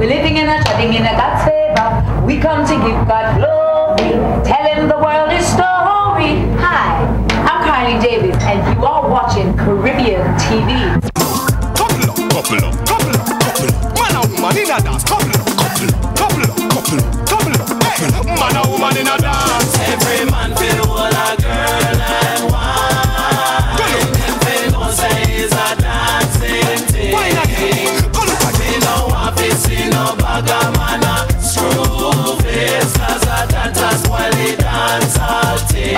We're living in a chatting in a God's favor. We come to give God glory, tell him the world is story. Hi, I'm Carly Davis, and you are watching Caribbean TV. Couple up, couple up, couple up, couple up. Man and woman in a dance. Couple up, couple up, couple up, couple up, couple up. Hey, man and woman in a dance. Every man feel what a girl and wine. Them feel no say is a dancing thing. Wine again. Go look at me no want to see no bagger man a screw face, 'cause a dance spoil the dance all thing.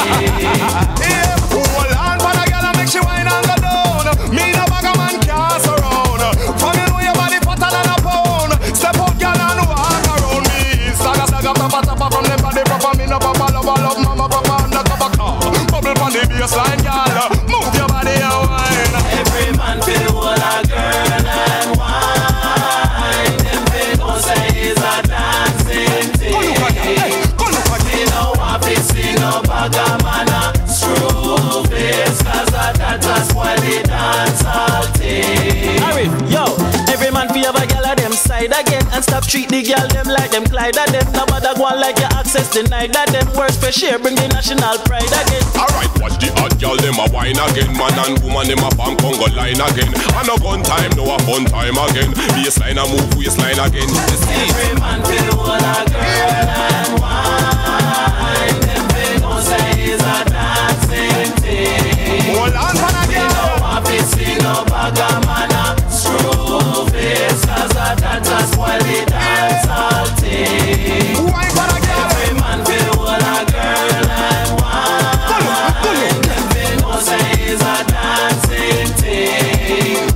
yeah, hold on for the girl and make she wine and go down. Me no bagger man can't surround. From you know your body fatter than a pound. Step out girl and walk around me. Saga saga papa tapa from them body proper. Me no papa love mama papa undercover car. Bubble on the baseline girl. Move your body and wine. Every man feel what a girl and wine. Them feel no say is a dancing thing. Go look at that. Hey, go look at me no want to see no bagger man a screw face, 'cause a dance spoil the dance all thing. Arif, yo, every man fi have a gal of them side again, and stop treat the gal them like them Clyde of them. Nobody go on like your access denied that them. Words per share bring the national pride again. Alright, watch the hot girl them a wine again. Man and woman them a pump Congo line again. And no gun time, no a fun time again. Baseline a move, waistline again. Every man feel what a girl and wine. Them feel no say is a dancing thing. Hold on for the girl. No want to see no bagger man a screw face, 'cause a dance spoil the dance all thing. Wine for the girl. Every man feel what a girl and wine. Them feel no say is a dancing thing.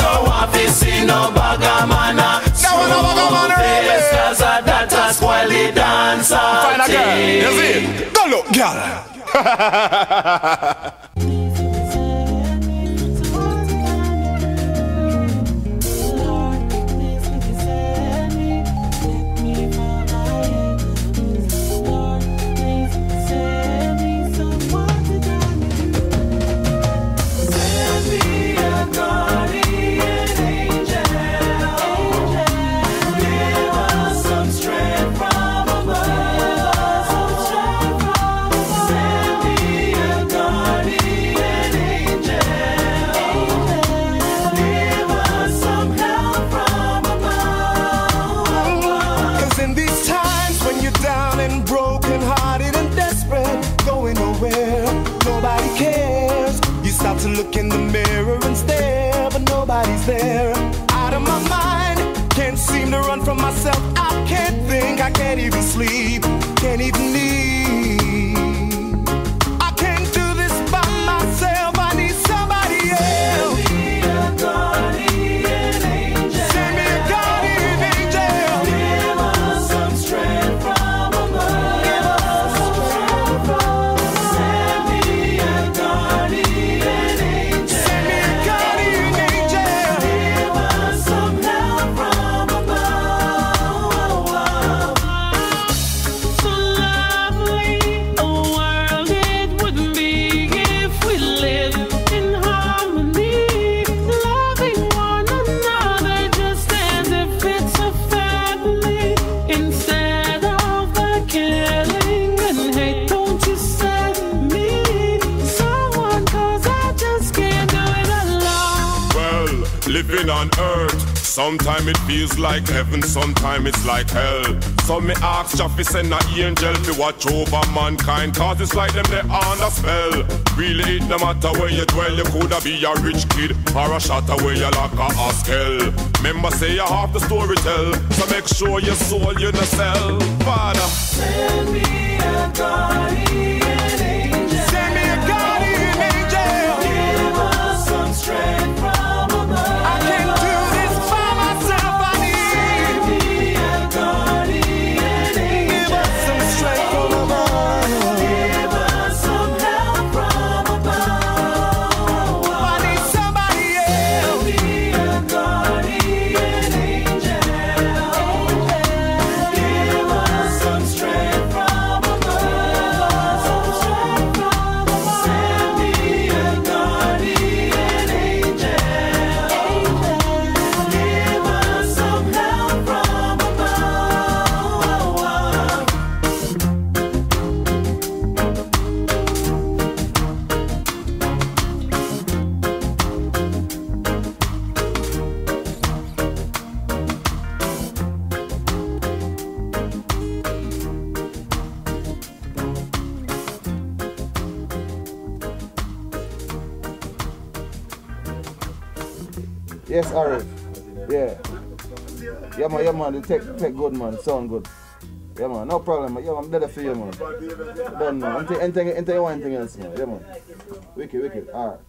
No want to see no bagger man a screw face, 'cause a dance spoil the dance all Find a girl. You thing. see it? Go look, girl. To look in the mirror and stare, but nobody's there. Out of my mind, can't seem to run from myself. I can't think, I can't even sleep, can't even eat. I can't do this by myself, I need somebody else. Send me a guardian angel. Send me a guardian angel. Give us some strength from above. Give us some strength from above. Send me a guardian. Living on earth, sometimes it feels like heaven, sometimes it's like hell. So me ask Jaffe send an angel to watch over mankind, 'cause it's like them they on a spell. Really it no matter where you dwell, you coulda be a rich kid or a shatter where you like a Haskell. Remember say you have the story tell, so make sure your soul you no sell. Father, send me a guardian angel. Send me a guardian angel. Give us some strength from above. I can't do this by myself. I need a guardian angel. Give us some strength from above. Give us some help from above. I need somebody else. Give me a guardian angel. Give us some strength from above. Yes, Arif. Yeah. Yeah, man. The tech good, man. Sound good. Yeah, man. No problem, man. Yeah, I'm dead for you, man. Done, man. Anything you want, anything else, man. Yeah, man. Wicked. Alright.